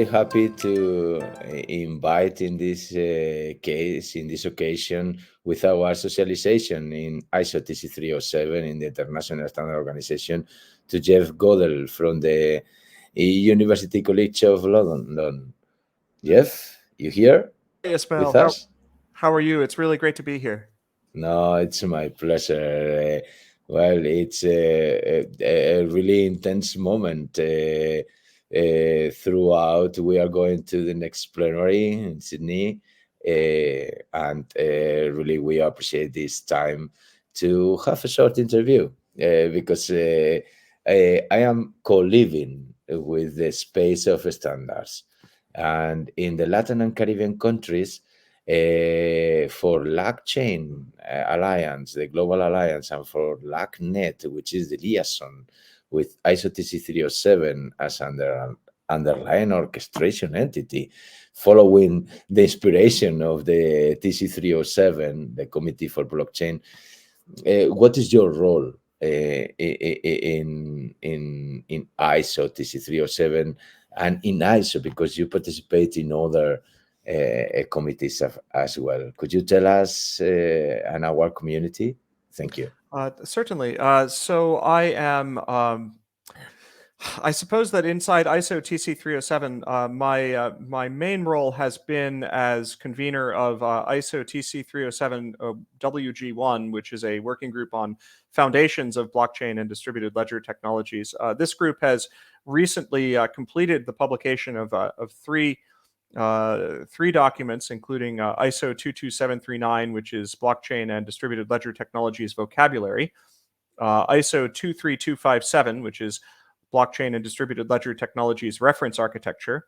very happy to invite in this in this occasion, with our socialization in ISO TC307 in the International Standard Organization, to Geoffrey Goodell from the University College of London. Jeff, you here Ismail, with us? how are you? It's really great to be here. No, it's my pleasure. Well, it's a really intense moment. Throughout, we are going to the next plenary in Sydney, and really we appreciate this time to have a short interview, because I am co-living with the space of standards, and in the Latin and Caribbean countries, for LACchain Alliance, the Global Alliance, and for LACNet, which is the liaison with ISO TC307 as underlying orchestration entity, following the inspiration of the TC307, the Committee for Blockchain. What is your role in ISO TC307 and in ISO, because you participate in other committees as well? Could you tell us and our community? Thank you. Certainly. So I am, I suppose that inside ISO TC307, my main role has been as convener of ISO TC307 WG1, which is a working group on foundations of blockchain and distributed ledger technologies. This group has recently completed the publication of three documents, including ISO 22739, which is blockchain and distributed ledger technologies vocabulary, ISO 23257, which is blockchain and distributed ledger technologies reference architecture,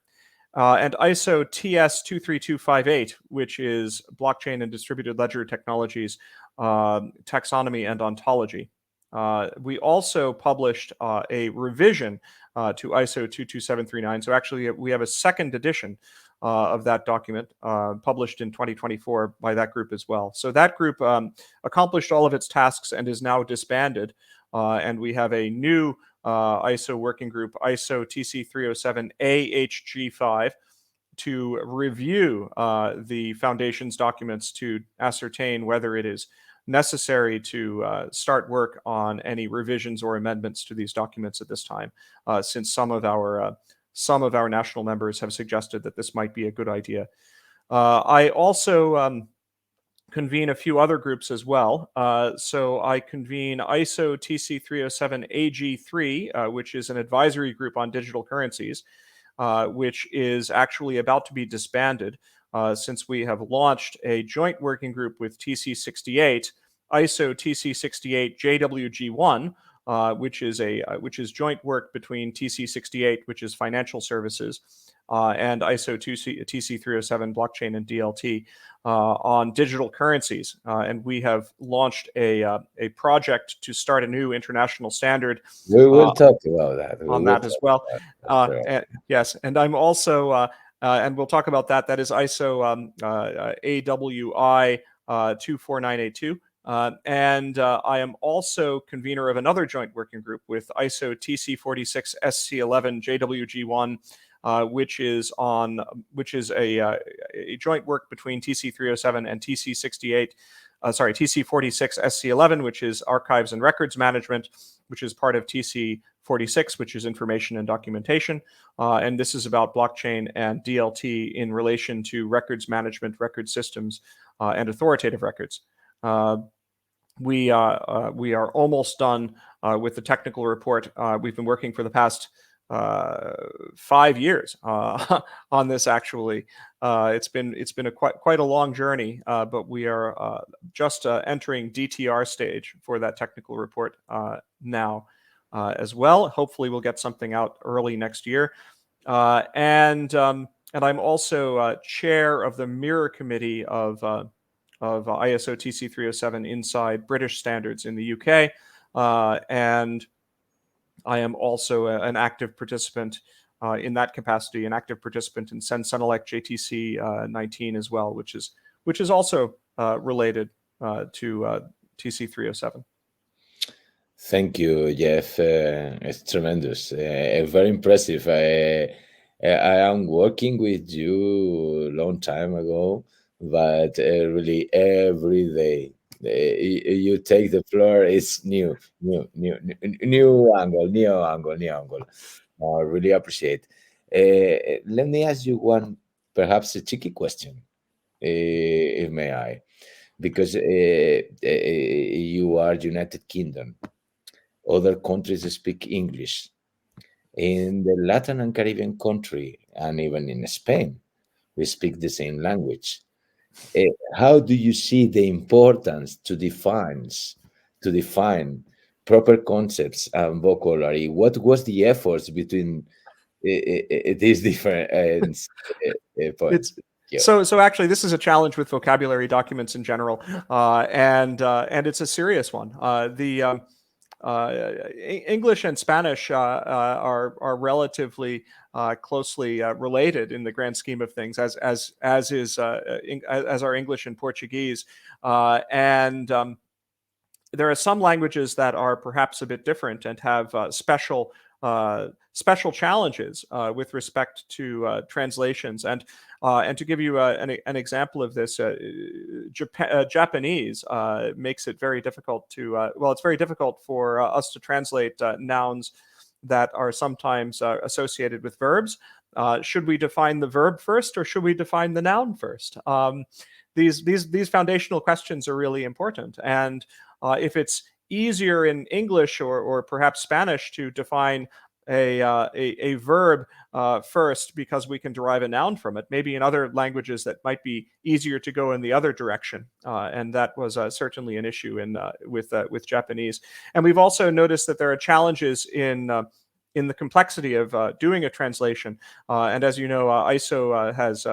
and ISO TS 23258, which is blockchain and distributed ledger technologies taxonomy and ontology. We also published a revision to ISO 22739. So actually, we have a second edition of that document published in 2024 by that group as well. So that group accomplished all of its tasks and is now disbanded. And we have a new ISO working group, ISO TC307 AHG5, to review the foundation's documents to ascertain whether it is necessary to start work on any revisions or amendments to these documents at this time, since some of our national members have suggested that this might be a good idea. I also convene a few other groups as well. So I convene ISO TC307 AG3, which is an advisory group on digital currencies, which is actually about to be disbanded, since we have launched a joint working group with TC68, ISO TC68 JWG1, which is joint work between TC68, which is financial services, and ISO TC307 blockchain and DLT on digital currencies. And we have launched a project to start a new international standard. We will talk about that. On that as well. Yes, and I'm also, and we'll talk about that. That is ISO AWI 24982. And I am also convener of another joint working group with ISO TC46 SC11 JWG1, which is a joint work between TC307 and TC68. TC46 SC11, which is archives and records management, which is part of TC46, which is information and documentation. And this is about blockchain and DLT in relation to records management, record systems, and authoritative records. We are almost done with the technical report. We've been working for the past 5 years on this. Actually, it's been quite a long journey, but we are just entering DTR stage for that technical report now as well. Hopefully, we'll get something out early next year. And I'm also chair of the mirror committee of ISO TC307 inside British standards in the UK, and I am also an active participant in that capacity, an active participant in Senelec JTC 19 as well, which is also related to TC307. Thank you, Jeff. It's tremendous, very impressive. I am working with you a long time ago, but really every day you take the floor. It's new angle, new angle, new angle. I really appreciate. Let me ask you one, perhaps a tricky question, if may I, because you are United Kingdom. Other countries speak English. In the Latin and Caribbean country, and even in Spain, we speak the same language. How do you see the importance to define proper concepts and vocabulary? What was the efforts between these different points? It's Yeah. so actually this is a challenge with vocabulary documents in general, and it's a serious one. The English and Spanish are relatively closely related in the grand scheme of things, as are English and Portuguese, and there are some languages that are perhaps a bit different and have special challenges with respect to translations. And to give you an example of this, Japanese makes it very difficult to, it's very difficult for us to translate nouns that are sometimes associated with verbs. Should we define the verb first, or should we define the noun first? These foundational questions are really important. And if it's easier in English or perhaps Spanish to define a verb first because we can derive a noun from it, maybe in other languages that might be easier to go in the other direction. And that was certainly an issue with Japanese. And we've also noticed that there are challenges in the complexity of doing a translation. And as you know, ISO has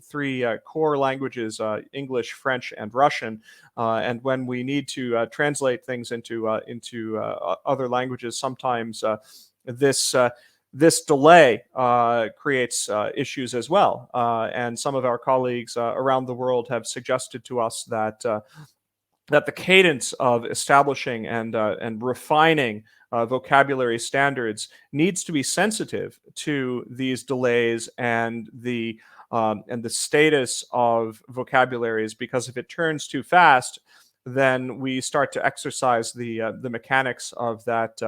three core languages, English, French, and Russian. And when we need to translate things into other languages, sometimes this delay creates issues as well. And some of our colleagues around the world have suggested to us that the cadence of establishing and refining vocabulary standards needs to be sensitive to these delays and the status of vocabularies, because if it turns too fast, then we start to exercise the mechanics of that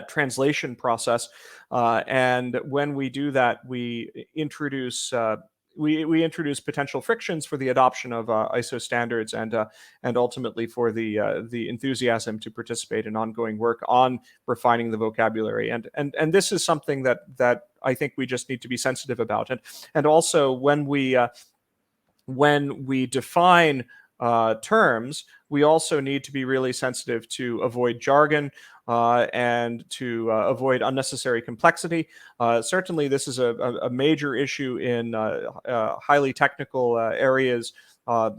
translation process. And when we do that, we introduce potential frictions for the adoption of ISO standards and ultimately for the enthusiasm to participate in ongoing work on refining the vocabulary. And this is something that I think we just need to be sensitive about. And also when we define terms, we also need to be really sensitive to avoid jargon and to avoid unnecessary complexity. Certainly, this is a major issue in highly technical areas.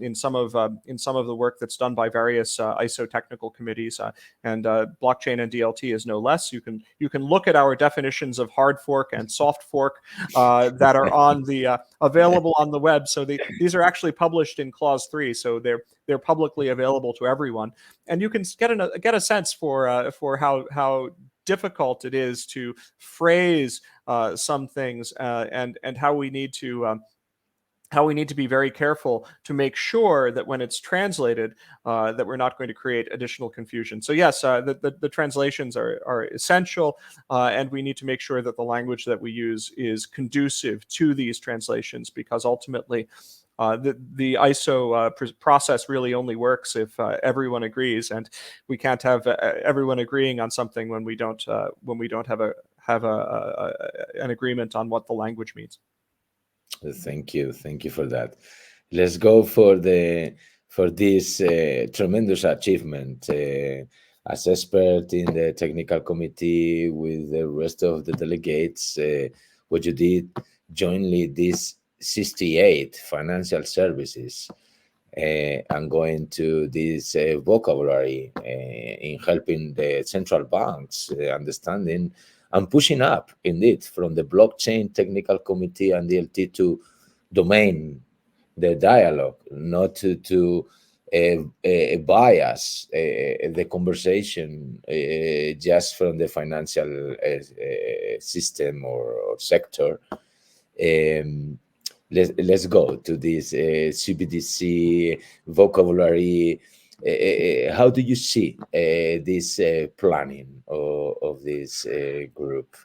In some of the work that's done by various ISO technical committees, and blockchain and DLT is no less. You can look at our definitions of hard fork and soft fork that are on the available on the web. So these are actually published in Clause 3, so they're publicly available to everyone, and you can get a sense for how difficult it is to phrase some things and how we need to be very careful to make sure that when it's translated, that we're not going to create additional confusion. So yes, the translations are essential, and we need to make sure that the language that we use is conducive to these translations, because ultimately the ISO process really only works if everyone agrees, and we can't have everyone agreeing on something when we don't have an agreement on what the language means. Thank you for that. Let's go for this tremendous achievement. As expert in the technical committee with the rest of the delegates, what you did jointly, these 68 financial services, and going to this vocabulary in helping the central banks understanding and pushing up, indeed, from the blockchain technical committee and DLT to domain, the dialogue, not to bias the conversation just from the financial system or sector. Let's go to this CBDC vocabulary. How do you see this planning of this group?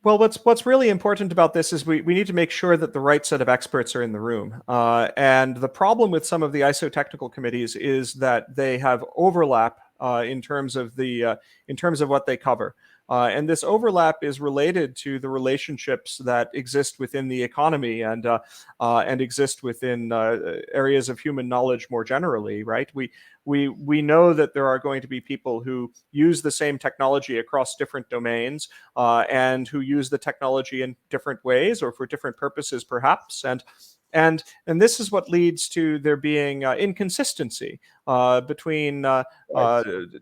Well, what's really important about this is we need to make sure that the right set of experts are in the room. And the problem with some of the ISO technical committees is that they have overlap in terms of what they cover. And this overlap is related to the relationships that exist within the economy and exist within areas of human knowledge more generally, right? We know that there are going to be people who use the same technology across different domains and who use the technology in different ways or for different purposes, perhaps. And this is what leads to there being inconsistency between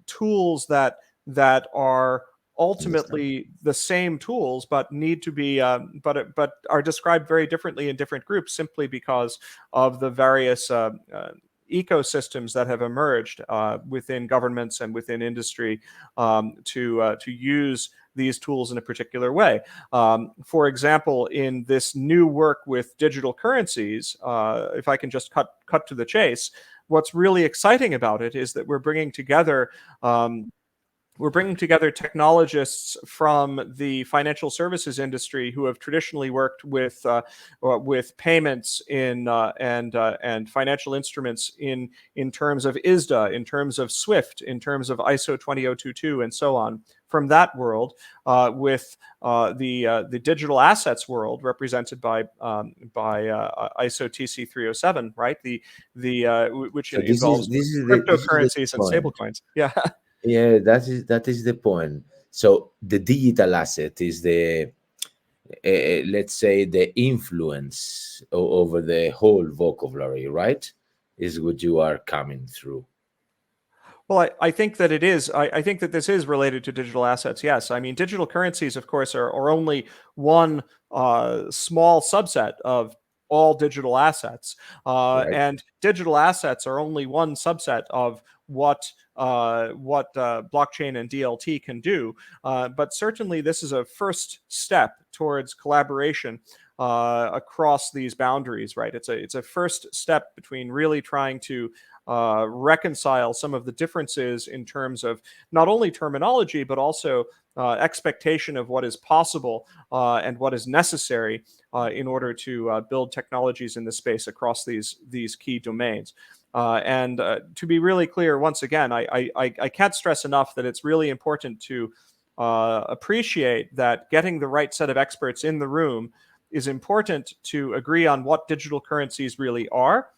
tools that are ultimately the same tools, but need to be, but are described very differently in different groups simply because of the various ecosystems that have emerged within governments and within industry to use these tools in a particular way. For example, in this new work with digital currencies, if I can just cut to the chase, what's really exciting about it is that we're bringing together technologists from the financial services industry who have traditionally worked with payments and financial instruments in terms of ISDA, in terms of SWIFT, in terms of ISO 20022, and so on. From that world, with the digital assets world represented by ISO TC307, right? Which So involves cryptocurrencies and point. stablecoins. Yeah. Yeah, that is the point. So the digital asset is the let's say the influence over the whole vocabulary, right? Is what you are coming through. Well, I think that it is. I think that this is related to digital assets. Yes, I mean digital currencies, of course, are only one small subset of all digital assets, Right. and digital assets are only one subset of what blockchain and DLT can do. But certainly, this is a first step towards collaboration across these boundaries. Right? It's a first step between really trying to reconcile some of the differences in terms of not only terminology, but also expectation of what is possible and what is necessary in order to build technologies in this space across these key domains. And to be really clear, once again, I can't stress enough that it's really important to appreciate that getting the right set of experts in the room is important to agree on what digital currencies really are,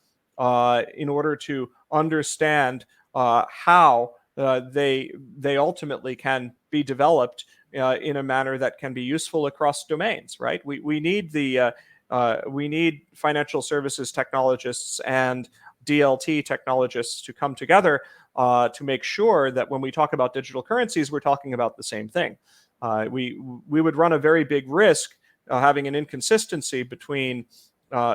in order to understand how they ultimately can be developed in a manner that can be useful across domains. Right? We need we need financial services technologists and DLT technologists to come together to make sure that when we talk about digital currencies, we're talking about the same thing. We would run a very big risk having an inconsistency between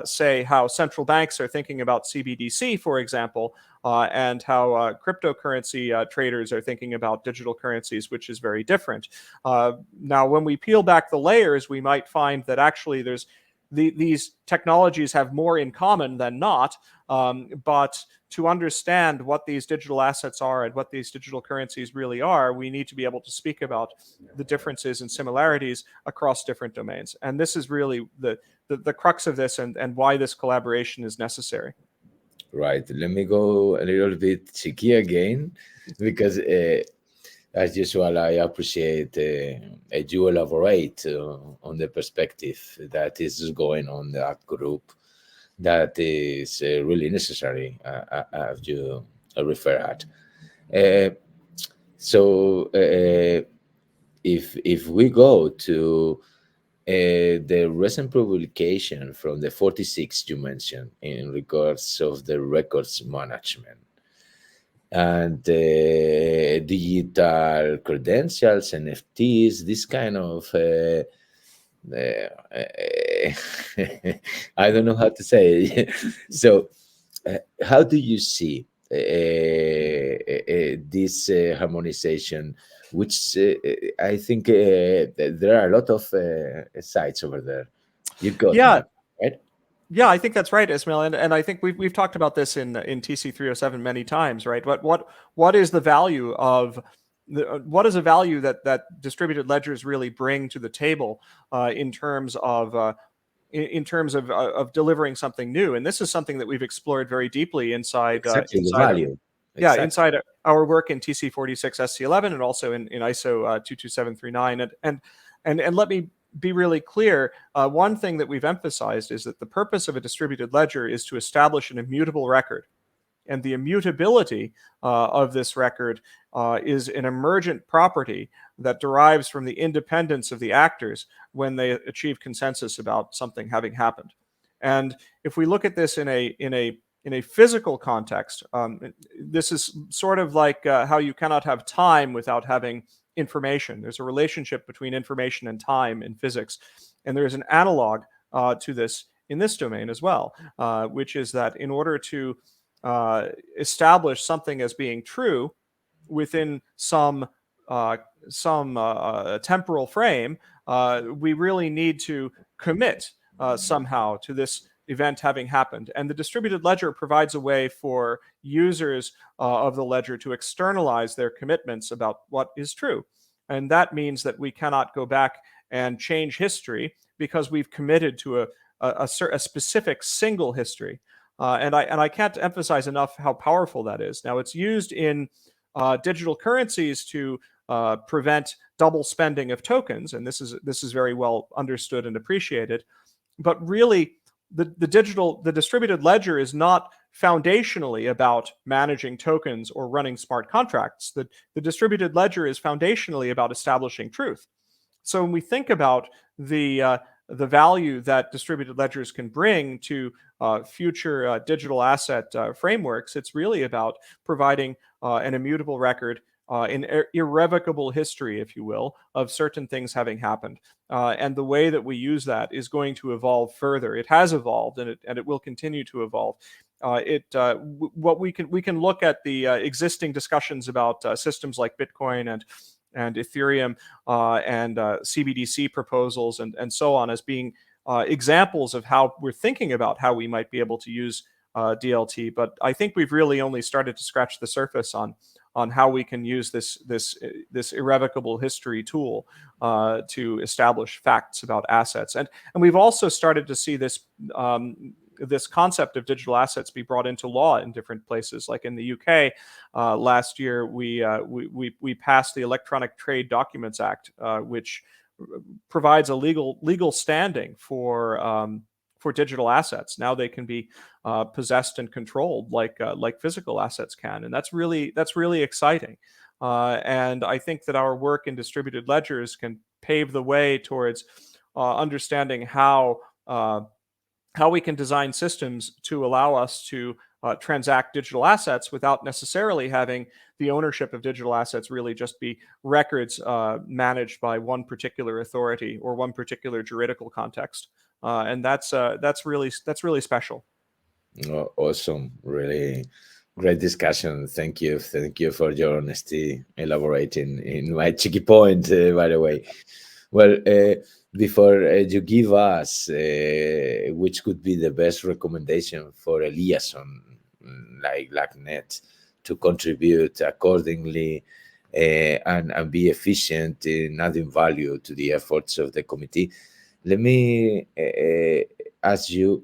say how central banks are thinking about CBDC, for example, and how cryptocurrency traders are thinking about digital currencies, which is very different. Now, when we peel back the layers, we might find that actually these technologies have more in common than not, but to understand what these digital assets are and what these digital currencies really are, we need to be able to speak about the differences and similarities across different domains. And this is really the crux of this and why this collaboration is necessary. Right. Let me go a little bit cheeky again, because as usual, I appreciate you elaborate on the perspective that is going on that group that is really necessary, as you refer at. So if we go to the recent publication from the 46 you mentioned in regards of the records management and digital credentials, NFTs, this kind of I don't know how to say. So how do you see this harmonization, which I think there are a lot of sites over there. You got Yeah, me, right? yeah, I think that's right, Ismail, and I think we've talked about this in TC307 many times, right? What is the value of what is a value that distributed ledgers really bring to the table in terms of of delivering something new? And this is something that we've explored very deeply Exactly the value. Exactly. inside our work in TC46 SC11 and also in ISO 22739. And let me be really clear. One thing that we've emphasized is that the purpose of a distributed ledger is to establish an immutable record. And the immutability of this record is an emergent property that derives from the independence of the actors when they achieve consensus about something having happened. And if we look at this in a physical context, this is sort of like how you cannot have time without having information. There's a relationship between information and time in physics, and there's an analog to this in this domain as well, which is that in order to establish something as being true within some temporal frame, we really need to commit somehow to this event having happened. And the distributed ledger provides a way for users of the ledger to externalize their commitments about what is true. And that means that we cannot go back and change history because we've committed to a specific single history. And I can't emphasize enough how powerful that is. Now, it's used in digital currencies to prevent double spending of tokens, and this is very well understood and appreciated. But really, the distributed ledger is not foundationally about managing tokens or running smart contracts. The distributed ledger is foundationally about establishing truth. So when we think about the value that distributed ledgers can bring to future digital asset frameworks, it's really about providing an immutable record, an irrevocable history, if you will, of certain things having happened. And the way that we use that is going to evolve further. It has evolved, and it will continue to evolve. What we can look at the existing discussions about systems like Bitcoin and Ethereum and CBDC proposals and so on as being examples of how we're thinking about how we might be able to use DLT. But I think we've really only started to scratch the surface on how we can use this irrevocable history tool to establish facts about assets. And we've also started to see this this concept of digital assets be brought into law in different places. Like in the UK, last year we passed the Electronic Trade Documents Act, which provides a legal standing for digital assets. Now they can be possessed and controlled like physical assets can, and that's really exciting. And I think that our work in distributed ledgers can pave the way towards understanding how we can design systems to allow us to transact digital assets without necessarily having the ownership of digital assets really just be records managed by one particular authority or one particular juridical context. And that's really special. Oh, awesome. Really great discussion. Thank you. Thank you for your honesty elaborating in my cheeky point, by the way. Well, before you give us which could be the best recommendation for a liaison like LACNet to contribute accordingly and be efficient in adding value to the efforts of the committee, let me ask you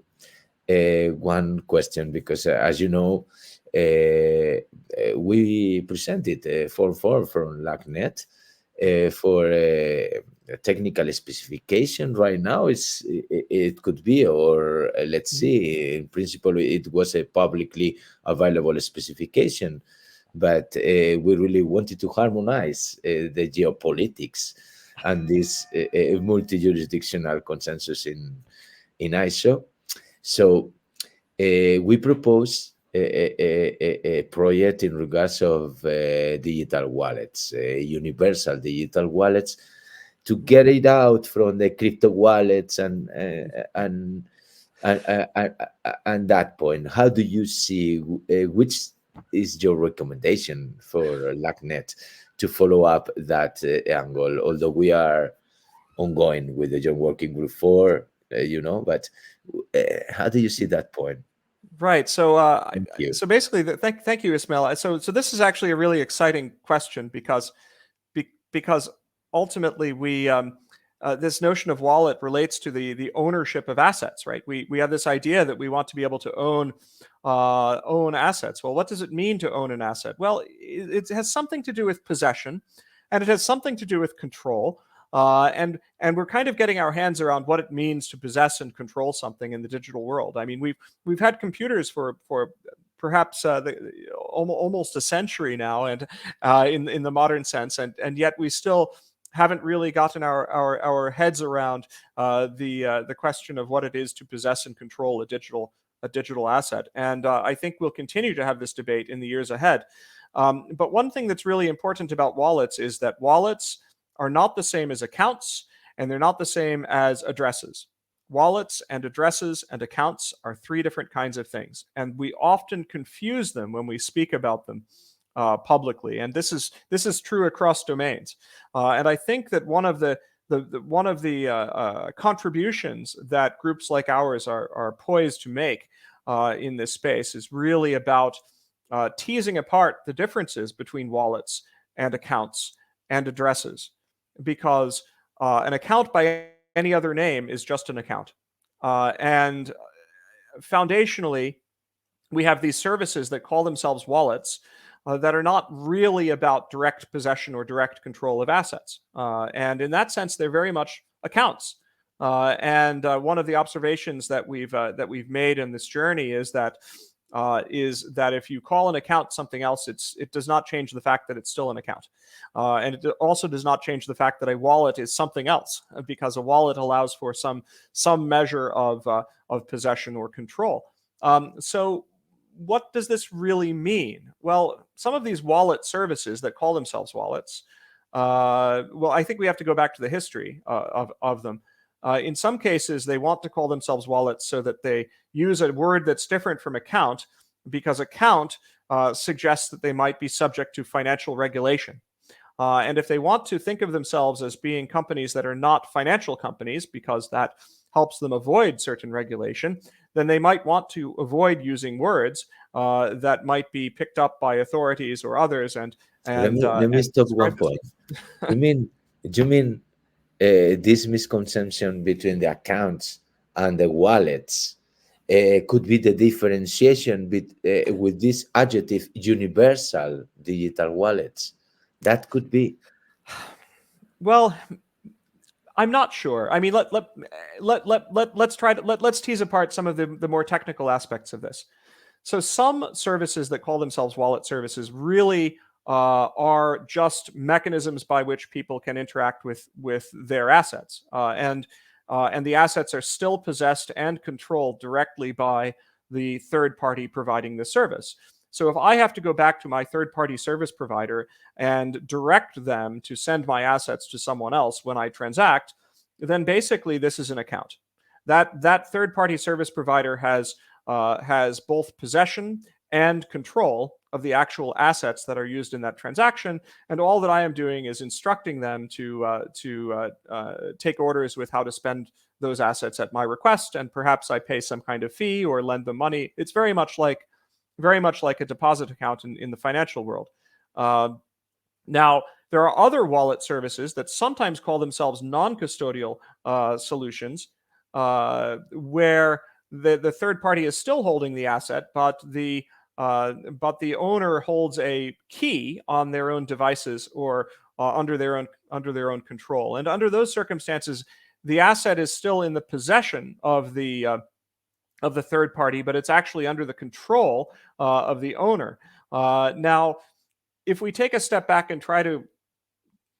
one question, because as you know, we presented a form from LACNet for a technical specification. Right now it could be, or let's see, in principle it was a publicly available specification, but we really wanted to harmonize the geopolitics and this multi-jurisdictional consensus in ISO. So we propose a project in regards of digital wallets, universal digital wallets, to get it out from the crypto wallets and that point. How do you see which is your recommendation for LACNet to follow up that angle? Although we are ongoing with the joint working group 4, but how do you see that point? Right. So, Thank you. so basically, thank you, Ismail. So this is actually a really exciting question because ultimately this notion of wallet relates to the ownership of assets, right? We have this idea that we want to be able to own assets. Well, what does it mean to own an asset? Well, it has something to do with possession, and it has something to do with control. And we're kind of getting our hands around what it means to possess and control something in the digital world. I mean, we've had computers for perhaps almost a century now, and in the modern sense, and yet we still haven't really gotten our heads around the question of what it is to possess and control a digital asset. And I think we'll continue to have this debate in the years ahead. But one thing that's really important about wallets is that wallets are not the same as accounts, and they're not the same as addresses. Wallets and addresses and accounts are 3 different kinds of things, and we often confuse them when we speak about them publicly. And this is true across domains. And I think that one of the contributions that groups like ours are poised to make in this space is really about teasing apart the differences between wallets and accounts and addresses, because an account by any other name is just an account. And foundationally, we have these services that call themselves wallets that are not really about direct possession or direct control of assets. And in that sense, they're very much accounts. And one of the observations that we've made in this journey is that if you call an account something else, it does not change the fact that it's still an account. And it also does not change the fact that a wallet is something else, because a wallet allows for some measure of possession or control. So what does this really mean? Well, some of these wallet services that call themselves wallets, well, I think we have to go back to the history of them. In some cases, they want to call themselves wallets so that they use a word that's different from account, because account suggests that they might be subject to financial regulation. And if they want to think of themselves as being companies that are not financial companies, because that helps them avoid certain regulation, then they might want to avoid using words that might be picked up by authorities or others. And let me stop one point. You mean this misconception between the accounts and the wallets could be the differentiation with this adjective universal digital wallets? That could be. Well, I'm not sure. I mean, let's tease apart some of the more technical aspects of this. So some services that call themselves wallet services really are just mechanisms by which people can interact with their assets, and the assets are still possessed and controlled directly by the third party providing the service. So if I have to go back to my third-party service provider and direct them to send my assets to someone else when I transact, then basically this is an account. That third-party service provider has both possession and control of the actual assets that are used in that transaction, and all that I am doing is instructing them to take orders with how to spend those assets at my request, and perhaps I pay some kind of fee or lend them money. It's very much like a deposit account in the financial world. Now, there are other wallet services that sometimes call themselves non-custodial solutions, where the third party is still holding the asset, but the owner holds a key on their own devices or under their own control. And under those circumstances, the asset is still in the possession of the third party, but it's actually under the control of the owner. Now, if we take a step back and try to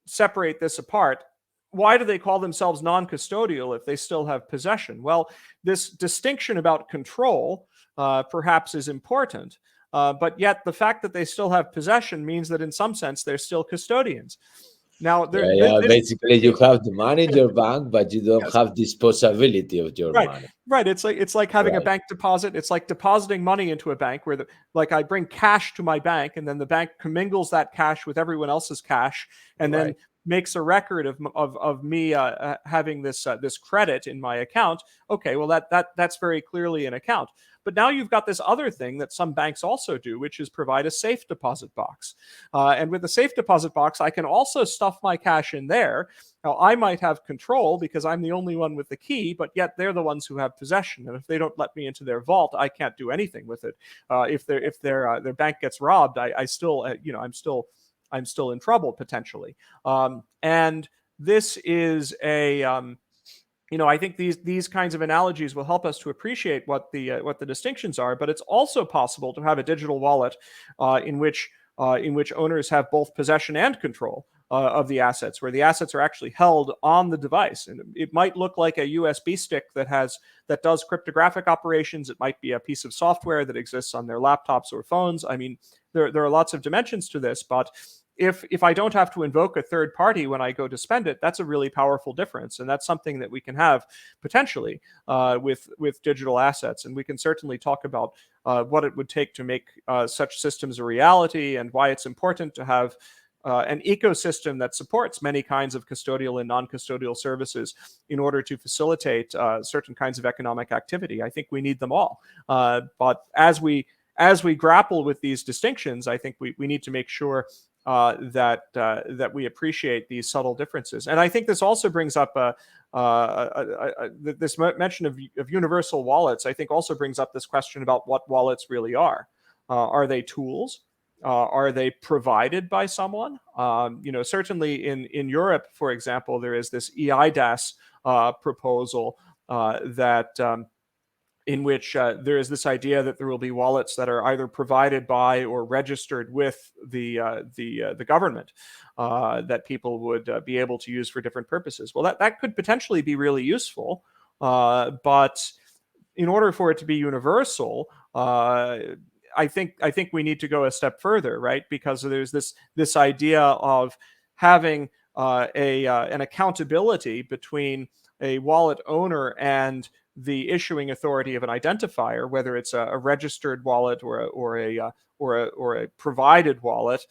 separate this apart, why do they call themselves non-custodial if they still have possession? Well, this distinction about control perhaps is important, but yet the fact that they still have possession means that in some sense they're still custodians. Now, Yeah. this Basically, you have the money in your bank, but you don't yes, have disposability of your right, money. right. It's like having a Right. bank deposit. It's like depositing money into a bank where like I bring cash to my bank, and then the bank commingles that cash with everyone else's cash, and then Right. makes a record of me having this credit in my account. Okay, well that's very clearly an account. But now you've got this other thing that some banks also do, which is provide a safe deposit box. And with the safe deposit box, I can also stuff my cash in there. Now, I might have control because I'm the only one with the key, but yet they're the ones who have possession. And if they don't let me into their vault, I can't do anything with it. If their bank gets robbed, I still I'm still in trouble potentially. And this is a I think these kinds of analogies will help us to appreciate what the distinctions are. But it's also possible to have a digital wallet in which owners have both possession and control of the assets, where the assets are actually held on the device. And it might look like a USB stick that does cryptographic operations. It might be a piece of software that exists on their laptops or phones. I mean, there are lots of dimensions to this, but if I don't have to invoke a third party when I go to spend it, that's a really powerful difference, and that's something that we can have potentially with digital assets. And we can certainly talk about what it would take to make such systems a reality, and why it's important to have an ecosystem that supports many kinds of custodial and non-custodial services in order to facilitate certain kinds of economic activity. I think we need them all, but as we grapple with these distinctions, I think we need to make sure that we appreciate these subtle differences. And I think this also brings up this mention of universal wallets. I think also brings up this question about what wallets really are. Are they tools? Are they provided by someone? Certainly in Europe, for example, there is this EIDAS proposal that in which there is this idea that there will be wallets that are either provided by or registered with the government that people would be able to use for different purposes. Well, that could potentially be really useful, but in order for it to be universal, I think we need to go a step further, right? Because there's this idea of having an accountability between a wallet owner and the issuing authority of an identifier, whether it's a registered wallet or a provided wallet.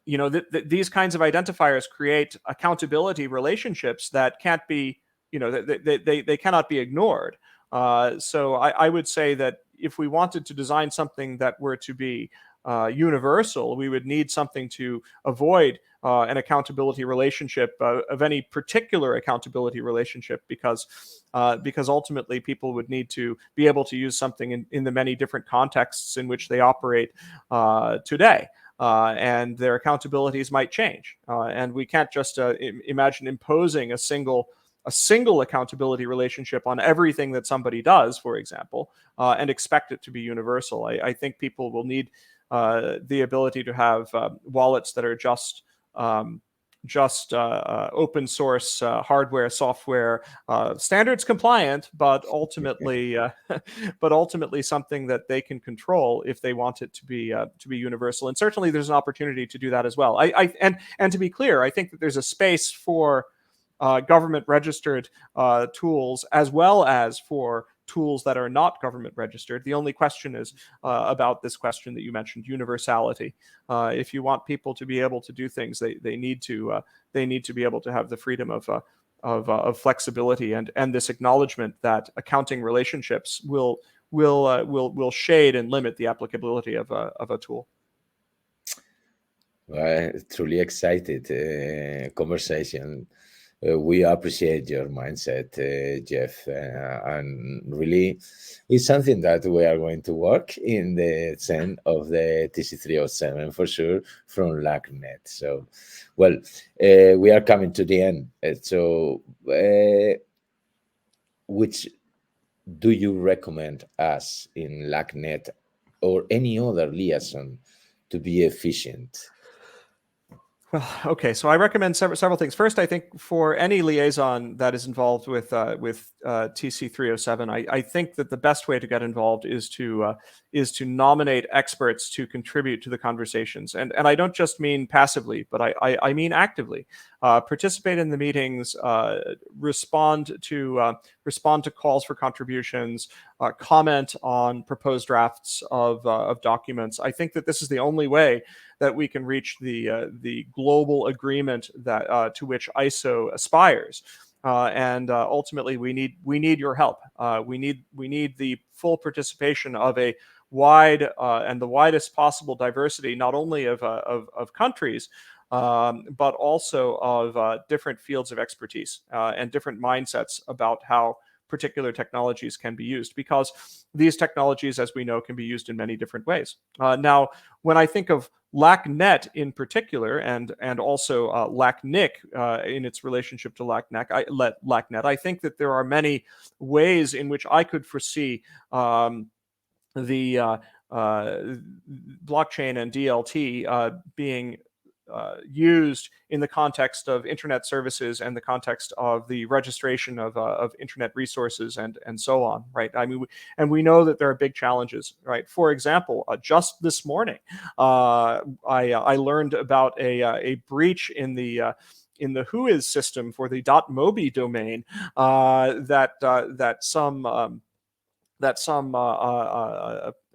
These kinds of identifiers create accountability relationships that can't be, they cannot be ignored. So I would say that if we wanted to design something that were to be universal, we would need something to avoid an accountability relationship of any particular accountability relationship, because ultimately people would need to be able to use something in the many different contexts in which they operate today. And their accountabilities might change. And we can't just imagine imposing a single accountability relationship on everything that somebody does, for example, and expect it to be universal. I think people will need the ability to have wallets that are just open source hardware, software, standards compliant, but ultimately something that they can control if they want it to be universal. And certainly there's an opportunity to do that as well. And to be clear, I think that there's a space for government registered tools, as well as for tools that are not government registered. The only question is about this question that you mentioned, universality. If you want people to be able to do things, they need to be able to have the freedom of flexibility and this acknowledgement that accounting relationships will shade and limit the applicability of a tool. Well, truly excited conversation. We appreciate your mindset, Jeff, and really, it's something that we are going to work in the sense of the TC307 for sure from LACNet. So, well, we are coming to the end. So, which do you recommend us in LACNet or any other liaison to be efficient? Okay, so I recommend several things. First, I think for any liaison that is involved with TC307, I think that the best way to get involved is to nominate experts to contribute to the conversations, and I don't just mean passively, but I mean actively. Participate in the meetings, respond to calls for contributions, comment on proposed drafts of documents. I think that this is the only way that we can reach the global agreement that to which ISO aspires. And ultimately, we need your help. We need the full participation of a wide and the widest possible diversity, not only of countries, but also of different fields of expertise and different mindsets about how particular technologies can be used, because these technologies, as we know, can be used in many different ways. Now, when I think of LACNet in particular, and also LACNIC in its relationship to LACNet, I think that there are many ways in which I could foresee the blockchain and DLT being used in the context of internet services and the context of the registration of internet resources and so on, right? I mean, we know that there are big challenges, right? For example, just this morning, I learned about a breach in the Whois system for the .mobi domain that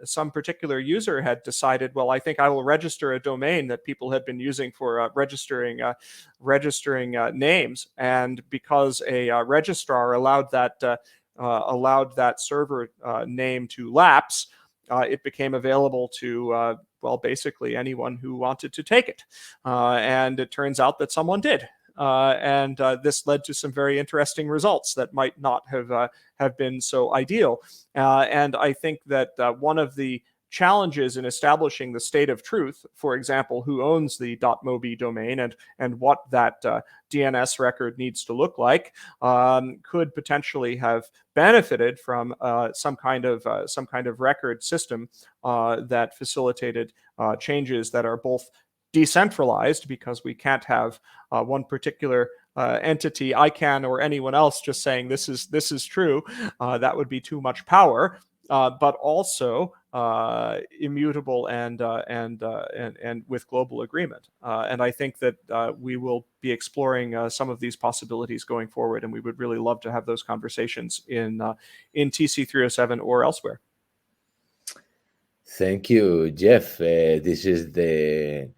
some particular user had decided, well, I think I will register a domain that people had been using for registering names, and because a registrar allowed that server name to lapse, it became available to well, basically anyone who wanted to take it, and it turns out that someone did. And this led to some very interesting results that might not have been so ideal. And I think that one of the challenges in establishing the state of truth, for example, who owns the .mobi domain and what that DNS record needs to look like, could potentially have benefited from some kind of record system that facilitated changes that are both decentralized, because we can't have one particular entity, ICANN or anyone else, just saying this is true. That would be too much power. But also immutable and with global agreement. And I think that we will be exploring some of these possibilities going forward, and we would really love to have those conversations in TC307 or elsewhere. Thank you, Jeff. This is the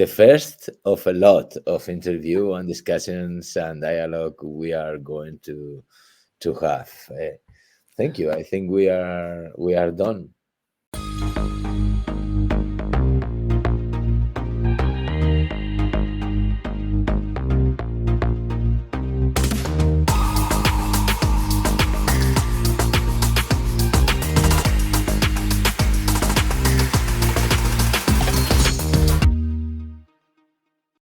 first of a lot of interview and discussions and dialogue we are going to have. Thank you. I think we are done.